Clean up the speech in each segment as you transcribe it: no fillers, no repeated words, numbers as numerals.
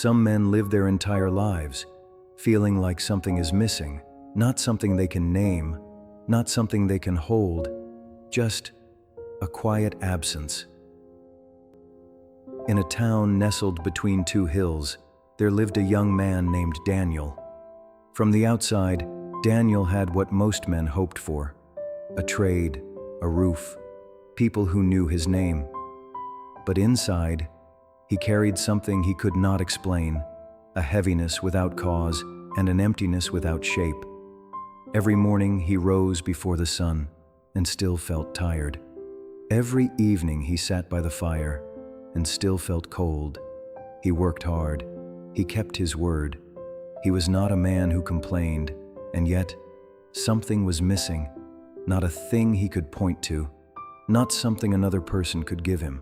Some men live their entire lives feeling like something is missing, not something they can name, not something they can hold, just a quiet absence. In a town nestled between two hills, there lived a young man named Daniel. From the outside, Daniel had what most men hoped for: a trade, a roof, people who knew his name. But inside, he carried something he could not explain, a heaviness without cause and an emptiness without shape. Every morning he rose before the sun and still felt tired. Every evening he sat by the fire and still felt cold. He worked hard. He kept his word. He was not a man who complained, and yet something was missing, not a thing he could point to, not something another person could give him,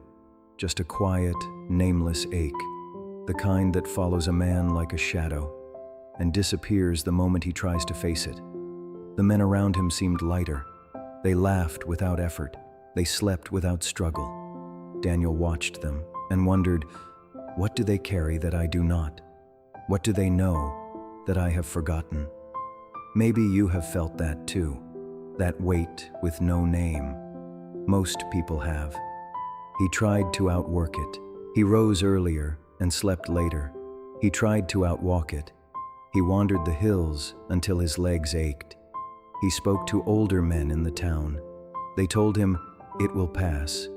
just a quiet, nameless ache, the kind that follows a man like a shadow and disappears the moment he tries to face it. The men around him seemed lighter. They laughed without effort. They slept without struggle. Daniel watched them and wondered, what do they carry that I do not? What do they know that I have forgotten? Maybe you have felt that too, that weight with no name. Most people have. He tried to outwork it. He rose earlier and slept later. He tried to outwalk it. He wandered the hills until his legs ached. He spoke to older men in the town. They told him, "It will pass."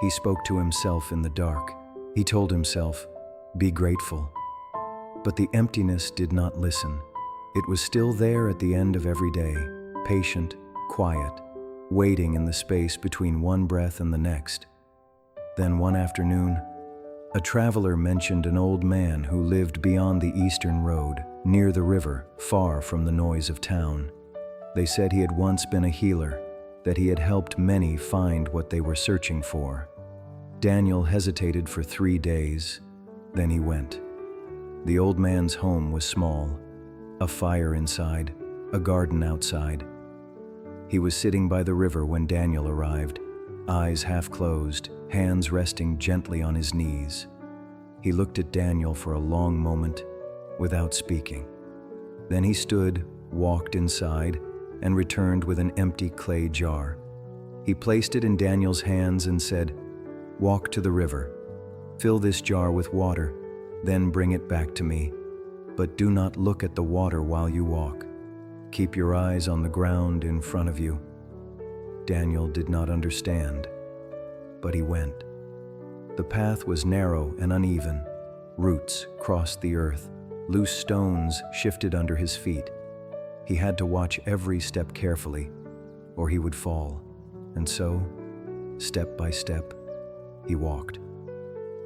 He spoke to himself in the dark. He told himself, "Be grateful." But the emptiness did not listen. It was still there at the end of every day, patient, quiet, waiting in the space between one breath and the next. Then one afternoon, a traveler mentioned an old man who lived beyond the eastern road, near the river, far from the noise of town. They said he had once been a healer, that he had helped many find what they were searching for. Daniel hesitated for 3 days, then he went. The old man's home was small, a fire inside, a garden outside. He was sitting by the river when Daniel arrived, eyes half closed, hands resting gently on his knees. He looked at Daniel for a long moment, without speaking. Then he stood, walked inside, and returned with an empty clay jar. He placed it in Daniel's hands and said, "Walk to the river. Fill this jar with water, then bring it back to me. But do not look at the water while you walk. Keep your eyes on the ground in front of you." Daniel did not understand, but he went. The path was narrow and uneven. Roots crossed the earth. Loose stones shifted under his feet. He had to watch every step carefully, or he would fall. And so, step by step, he walked.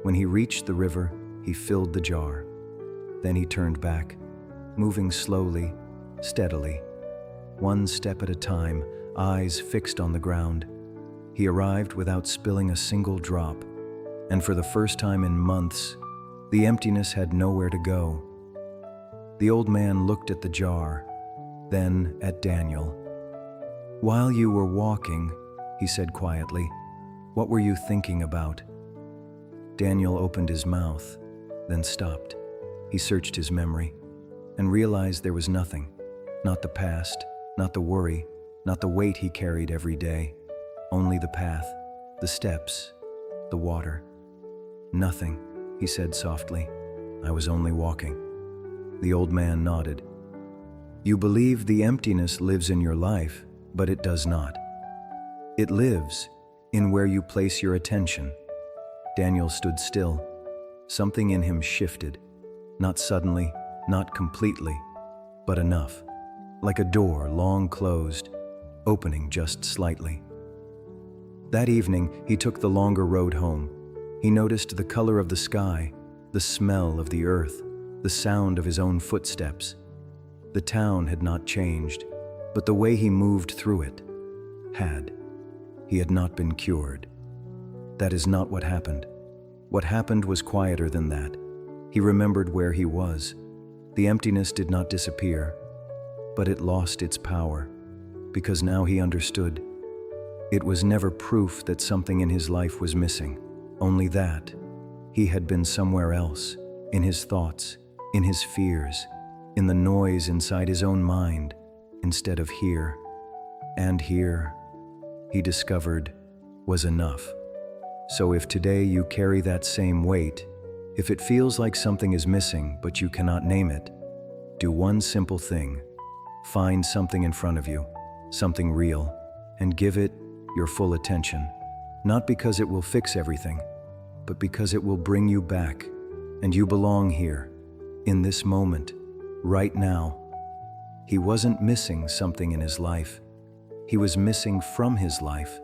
When he reached the river, he filled the jar. Then he turned back, moving slowly, steadily, one step at a time, eyes fixed on the ground. He arrived without spilling a single drop, and for the first time in months, the emptiness had nowhere to go. The old man looked at the jar, then at Daniel. "While you were walking," he said quietly, "what were you thinking about?" Daniel opened his mouth, then stopped. He searched his memory and realized there was nothing, not the past, not the worry, not the weight he carried every day, only the path, the steps, the water. "Nothing," he said softly. "I was only walking." The old man nodded. "You believe the emptiness lives in your life, but it does not. It lives in where you place your attention." Daniel stood still. Something in him shifted, not suddenly, not completely, but enough, like a door long closed, opening just slightly. That evening, he took the longer road home. He noticed the color of the sky, the smell of the earth, the sound of his own footsteps. The town had not changed, but the way he moved through it had. He had not been cured. That is not what happened. What happened was quieter than that. He remembered where he was. The emptiness did not disappear, but it lost its power, because now he understood. It was never proof that something in his life was missing, only that he had been somewhere else, in his thoughts, in his fears, in the noise inside his own mind, instead of here. And here, he discovered, was enough. So if today you carry that same weight, if it feels like something is missing but you cannot name it, do one simple thing. Find something in front of you, something real, and give it your full attention. Not because it will fix everything, but because it will bring you back, and you belong here, in this moment, right now. He wasn't missing something in his life. He was missing from his life.